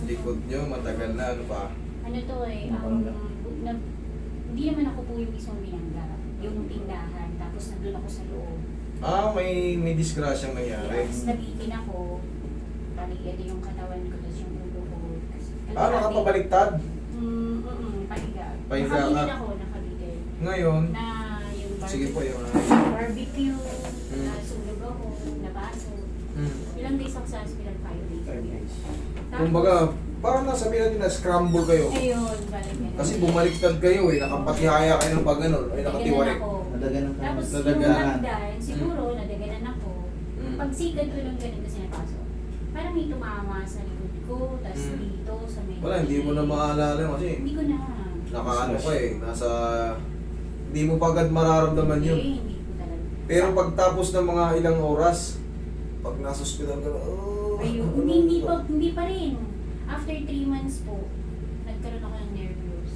Likod nyo, matagal na, ano pa? Ano to eh, hindi naman ako po yung mismong binangga. Yung tindahan, tapos nandun ako sa loob. Ah, may disgrasyang nangyari. Tapos nabitin ako, bali ito yung katawan ko, tapos yung ulo ko. Ah, nakapabaliktad. Pahiga. Pahiga ka. Nakabitin ako, nakabitin. Ngayon, Na yung sige po yung barbecue, nasunog ako, nabaso. Ilang days ako sa hospital, 5 days. Tapos, kumbaga, parang nasabi natin na scramble kayo. ayun, balik yan. Kasi bumaliktad kayo eh, nakapatihaya kayo ng pag ganun, ay nakatiwarik. Nadaganan ka. Tapos Nadaganan. yung hagdan, siguro nadaganan ako. Mm. Pagsikat ko ng ganun kasi napasok. Parang may tumama sa likod ko, tapos dito sa may... Wala, hindi mo na maalala kasi Hindi ko na. nakaano ka eh, nasa... Hindi mo pa agad mararamdaman yun. Hindi ko talaga. Pero pagtapos ng mga ilang oras, pag nasa hospital ka, oh, Ayun, hindi pa rin. After 3 months po, nagkaroon ako ng nervous.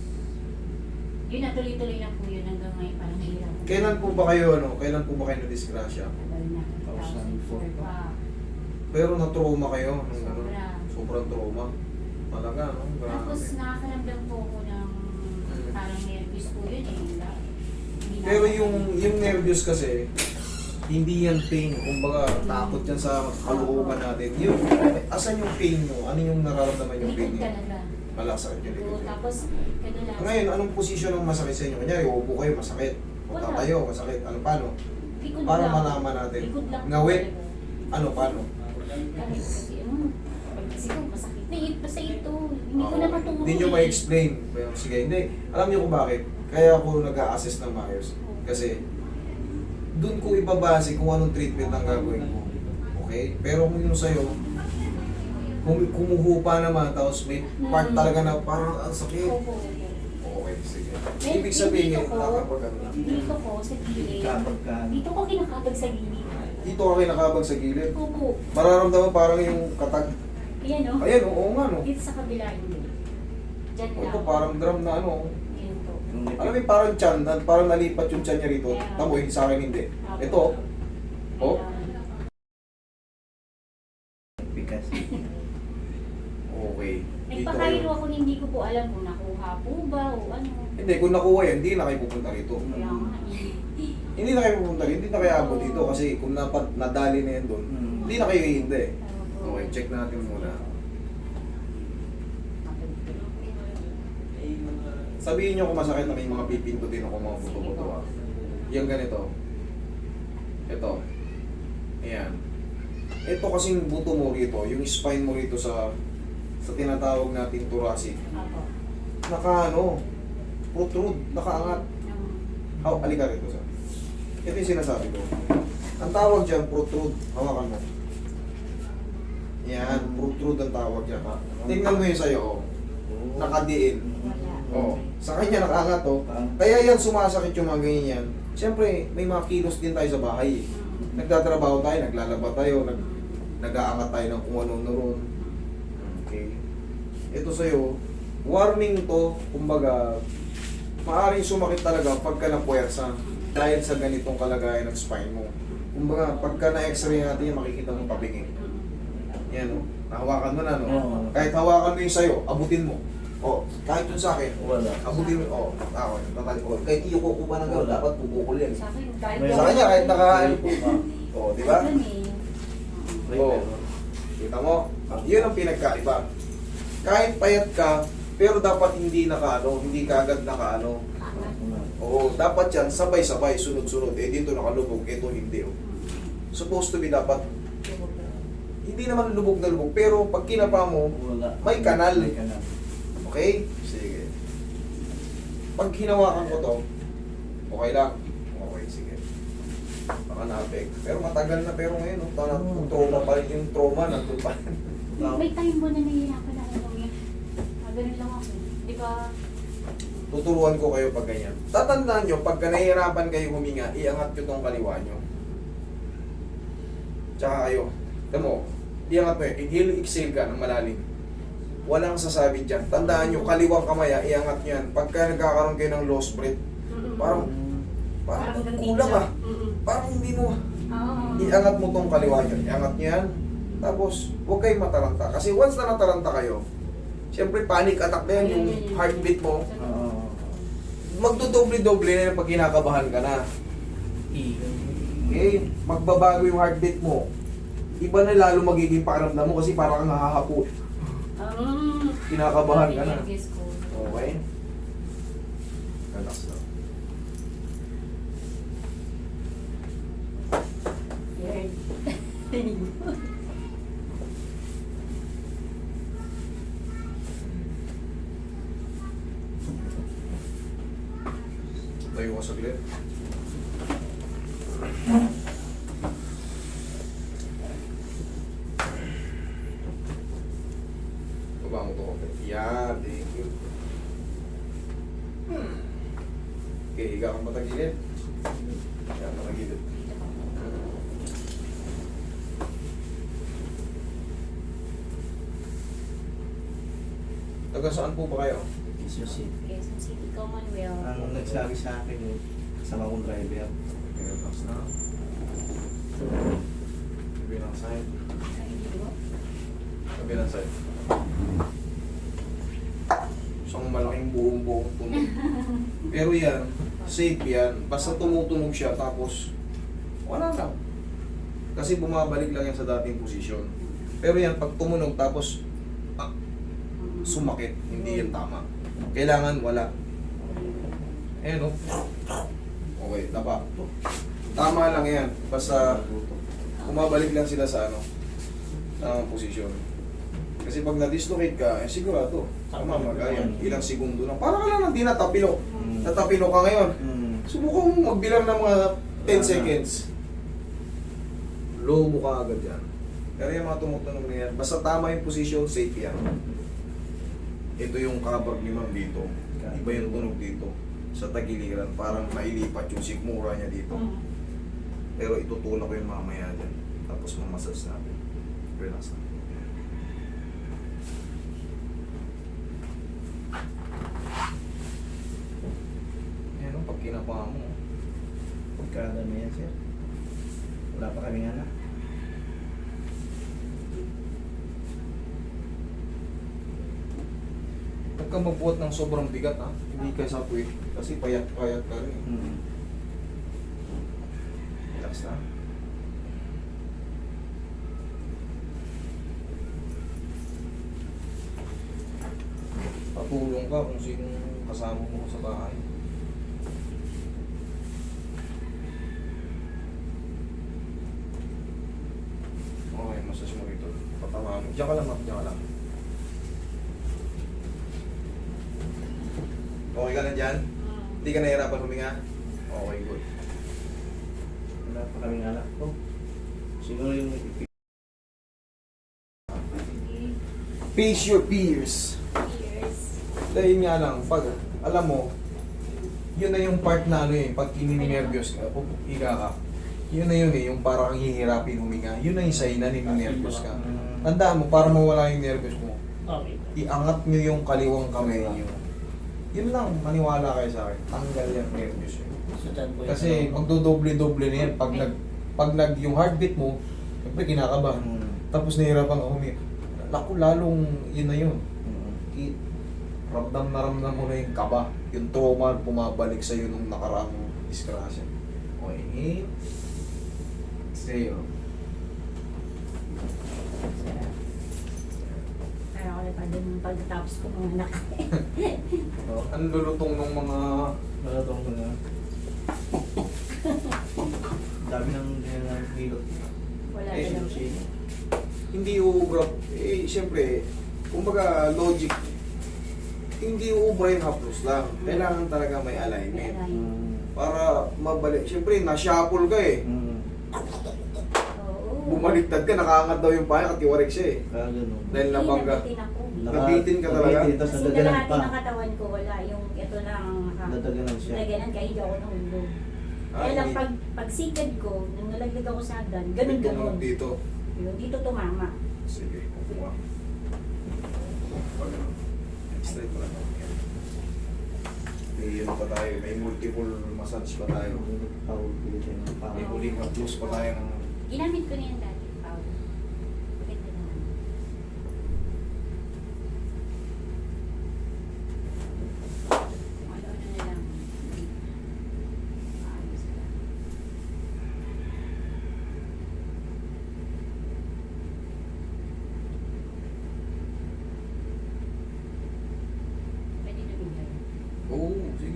Yun na, tuloy-tuloy na po yun hanggang ngayon, parang nahihirap. Kailan po ba kayo, kailan po ba kayo na-disgrasya? Tagal na, 2004 pa. Pero na-trauma kayo, nung ano, Sobra. sobrang trauma. Talaga, no? Tapos Grabe. nakakaramdam po ako ng parang nervous po yun eh. Hindi na Pero ako- yung nervous kasi, hindi yan pain. Kumbaga, takot yan sa kalooban natin. Yung, asan yung pain mo? Ano yung nararamdaman yung pain Likod niyo? talaga. Malasakit yung likod Oo, niyo. tapos kadalasan. Ngayon, anong posisyon ang masakit sa inyo? Kunyari, uupo kayo, masakit. O Wala. tatayo, masakit. Ano, paano? Likod Para lang. malaman natin. Likod lang. Ngawit. talaga. Ano, paano? Kahit kasi pag kasi ko masakit na basta ito. Hindi ko Oo. na maturo. Hindi nyo ma-explain. Pero, sige, hindi. Alam niyo kung bakit? Kaya ako nag-a-assess ng maayos. Kasi, doon ko ibabase kung anong treatment ang gagawin mo. Okay? Pero kung yung sa'yo, kumuhupa naman, tapos may part talaga na parang ang sakit. Opo. Okay, sige. May- Ibig sabihin, dito ko, nakapag ano na. Dito ko sa gilid. Kapag ka. Dito ko kinakabag sa gilid. Dito ka kayo nakabag sa gilid. Opo. Mararamdaman parang yung katag. Ayan o. Ayan, oo nga no. Dito sa kabila hindi. Diyan lang. Ito parang drum na ano. Ayan po. Alam mo parang tiyan, parang nalipat yung tiyan niya rito. Tamo, hindi sa akin hindi. Ito, oh. Pikas. Okay. Dito Nagpakairo kayo. ako hindi ko po alam kung nakuha po ba o ano. Hindi, kung nakuha yan, hindi na kayo pupunta rito. Kaya nga eh. Hindi na kayo pupunta rito, hindi na kayo abot dito kasi kung nadali na yan doon, hindi na kayo hihindi. Okay, check natin muna. Sabihin nyo kung masakit na may mga pipindutin ako mga buto-buto ah. Yung ganito. Ito. Ayan. Ito kasing buto mo rito, yung spine mo rito sa tinatawag nating thoracic. Opo. Naka protrude, nakaangat. Alika rito sa. Ito yung sinasabi ko. Ang tawag dyan, protrude. Hawakan mo. Yan, protrude ang tawag dyan. Tingnan mo yun sa'yo, oh. Nakadiin. Wala. Oh. Sa kanya nakaangat, oh. Kaya yan, sumasakit yung mga ganyan yan. Siyempre, may mga kilos din tayo sa bahay. Nagtatrabaho tayo, naglalaba tayo, nag-aangat tayo ng kung ano ron. Okay. Ito sa'yo, warning to, kumbaga, maaaring sumakit talaga pagka napuwersa dahil sa ganitong kalagayan ng spine mo. Kumbaga, pagka na-x-ray natin yan, makikita mo tabingin. Yan, oh. Nahawakan mo na, no? Oo. Kahit hawakan mo yung sa'yo, abutin mo. Oh, kahit yun sa akin, Wala. abutin mo. Oh, ako, tatali ko. Kahit iyo ko pa ng gano'n, Wala. dapat bubukol yan. Sa akin, kahit May- Sa kanya, kahit nakaano po. Oh, di ba? Ganun eh. Oo. Kita mo? Yun ang pinagkaiba. Kahit payat ka, pero dapat hindi nakaano, hindi kagad nakaano. Oo, dapat yan sabay-sabay, sunod-sunod. Eh dito nakalubog, ito hindi. Oh. Supposed to be dapat, hindi naman lubog na lubog, pero pag kinapa mo, Wala. may kanal. May kanal. Okay? Sige. Pag hinawakan ko to, okay lang. Okay, sige. Baka na-affect. Pero matagal na, pero ngayon, oh, parang trauma pa rin yung trauma, nandun pa rin. May time mo na nahihirapan ako gawin. Ganun lang ako. Di ba? Tuturuan ko kayo pag ganyan. Tatandaan nyo, pagka nahihirapan kayo huminga, iangat nyo tong kaliwa nyo. Tsaka kayo. Tama mo, iangat mo yun. Inhale, exhale ka ng malalim. Walang sasabi dyan. Tandaan nyo, kaliwang kamaya, iangat nyo yan. Pagka nagkakaroon kayo ng lost breath, parang kulang ah. Parang hindi mo. Oo. Iangat mo tong kaliwa nyo. Iangat nyo yan. Tapos, huwag kayong mataranta. Kasi once na nataranta kayo, Siyempre, panic attack na yan, yung heartbeat mo. Oo. Magdodoble-doble na yan pag kinakabahan ka na. Okay? Magbabago yung heartbeat mo. Iba na lalo magiging pakiramdam mo kasi parang kang hahapo. Kinakabahan ka na. Nervous ko. Okay? Relax lang. Yan. Tinig mo. Tayo ko saglit. Baba mo to konti. Yan, thank you. Okay, higa kang matagilid. Yan, matagilid. Taga saan po ba kayo? Quezon City. Quezon City Commonwealth. Ang nagsabi sa akin yung kasama kong driver. Okay, relax na. Kabilang side. Ay, hindi ko. Kabilang side. Isang malaking buong-buong tunog. Pero yan, safe yan. Basta tumutunog siya tapos wala lang. Kasi bumabalik lang yan sa dating posisyon. Pero yan, pag tumunog tapos sumakit, hindi yan tama. Kailangan wala. Ayan o. Okay, tapa. Tama lang yan. Basta bumabalik lang sila sa ano, tamang posisyon. Kasi pag na-dislocate ka, sigurado, mamagayan. Ilang segundo lang. Parang ka lang nang di natapilo. Natapilo ka ngayon. Subukan mo magbilang ng mga 10 seconds. Lobo ka agad yan. Pero yung mga tumutunog na yan, basta tama yung position, safe yan. Ito yung kabag ni Ma'am dito. Iba yung tunog dito. Sa tagiliran, parang nailipat yung sigmura niya dito. Pero itutulak ko yung mamaya dyan. Tapos mamasage natin. Relax na. Yan o, pag kinapa mo. Pagkada na yan, sir. Wala pa kaming anak. Huwag kang magbuhat ng sobrang bigat ha. Hindi ka sa puwit. Kasi payat-payat ka rin. Relax na. Patulong ka kung sino kasama mo sa bahay. Okay, massage mo rito. Patama mo. Diyan ka lang, ma'am. Diyan ka lang. Okay ka na dyan? Hindi ka nahihirapan huminga? Okay, good. Wala pa kaming anak ko. Siguro yung Face your fears. Years. Dahil nga lang, pag, alam mo, yun na yung part na ano eh, pag kininervyos ka, higa ka, yun na yun eh, yung parang kang hihirapin huminga, yun na yung sign na ninervyos ka. Tandaan mo, para mawala yung nervyos mo, Okay. iangat nyo yung kaliwang kamay nyo. Yun lang, maniwala kayo sa akin, tanggal yung nervyos nyo. So, dyan po Kasi magdodoble-doble na yan, pag yung heartbeat mo, siyempre kinakabahan, tapos nahihirapan ka huminga. Naku, lalong yun na yun. Ramdam na ramdam mo na yung kaba. Yung trauma pumabalik sa'yo nung nakaraang disgrasya. Okay, inhale. Exhale. Parang ako na din pagkatapos ko mga anak. Ang lulutong ng mga... malatong ko na. Dami ng hilot. Wala Eh, na lang. hindi uubra. Eh, siyempre, kumbaga logic, hindi uubra yung haplos lang. Kailangan talaga may alignment. Para mabalik. Siyempre, na-shuffle ka eh. Oo. Bumaliktad ka, nakaangat daw yung paya, katiwarik siya eh. Kaya gano'n. Dahil nabaga. Nabitin ako. Nabitin ka talaga? Nabitin, tapos Kasi nadaganan kalahati pa. ng katawan ko wala. Yung ito lang ang Nadaganan siya. Nadaganan kahit hindi ako nahulog. Kaya lang pag sikad ko, nung nalaglag ako sa hagdan, ganun ganun. Dito. Yun, dito tumama. Sige, kukuha. Pag ano, straight mo lang. May ano pa tayo, may multiple massage pa tayo. Power pilitin ng power. May huling haplos pa tayo ng... Ginamit ko na yan dati, Pao. Ganda naman.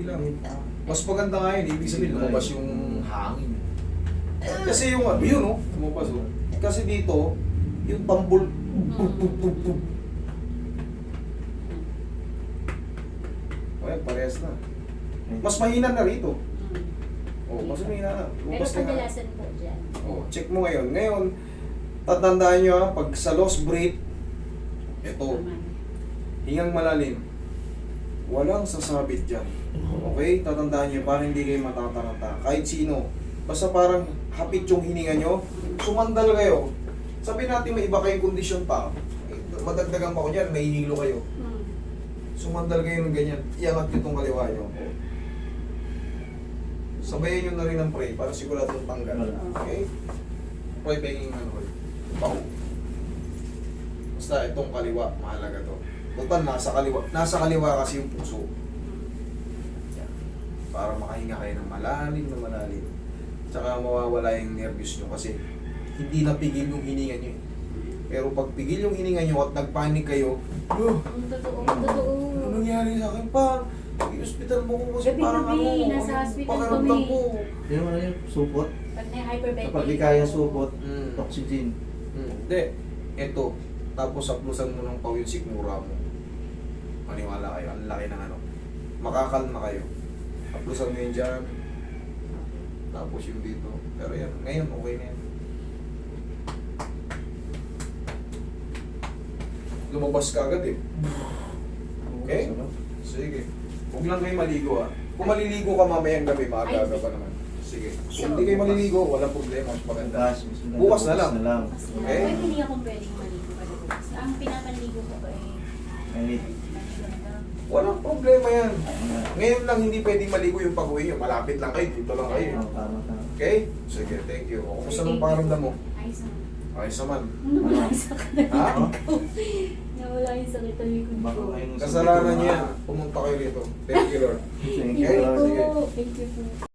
Sige lang. Mas maganda nga yun, ibig sabihin lumabas yung hangin. Kasi yung ano, yun oh, lumabas oh. Kasi dito, yung tambol, well, parehas na. Mas mahina na rito. Oh, mas mahina na. Pero Lumabas na nga. kadalasan po dyan. Oh, check mo ngayon. Ngayon, tatandaan nyo ha, pag sa lost breath, ito, hingang malalim. Walang sasabit dyan. Okay? Tatandaan nyo para hindi kayo matataranta. Kahit sino. Basta parang hapit yung hininga nyo, sumandal kayo. Sabihin natin may iba kayong kondisyon pa. Madagdagan pa ko dyan, may hilo kayo. Sumandal kayo ng ganyan. Iangat nyo itong kaliwa nyo. Sabayan nyo na rin ang pray para siguradong tanggal. Okay? Pray penging ano. Pao. Basta itong kaliwa, mahalaga to. Total, nasa kaliwa kasi yung puso. Yan. Para makahinga kayo ng malalim na malalim. Tsaka mawawala yung nervous nyo kasi hindi napigil yung hininga nyo. Pero pag pigil yung hininga nyo at nagpanik kayo, Totoo. ano nangyari sa akin pa? I-hospital mo ko kasi parang Gabi-gabi, ano, nasa hospital pakiramdam kami. ko. Yung ano yung supot. Pag na-hyperventilate Kapag di kaya supot, Mm. oxygen. Hindi. Ito. Tapos saplusan mo ng paw yung sikmura mo. Maniwala kayo. Ang laki ng ano. Makakalma kayo. Saplusan mo yun dyan. Tapos yung dito. Pero yan. Ngayon, okay na yan. Lumabas ka agad eh. Okay? Sige. Huwag lang kayo maligo ah. Kung maliligo ka mamayang gabi, maaga pa naman. Sige. Kung hindi kayo maliligo, walang problema. Mas maganda. Bukas na lang. Okay? Pwede hindi akong pwedeng maligo pa bukas. Ang pinapaligo ko ba eh, Mainit. Walang problema yan. Ngayon lang hindi pwedeng maligo yung pag-uwi nyo. Malapit lang kayo, dito lang kayo. Tama. Okay? Sige, thank you. O, kumusta nung pakiramdam mo? Ayos naman. Ayos naman. Nawala yung sakit na Ha? likod ko. Nawala yung sakit na likod Baka ko. ngayon Kasalanan niyo yan. Pumunta kayo rito. Thank you, Lord. Thank Thank you. you Okay, sige. po. Thank you po.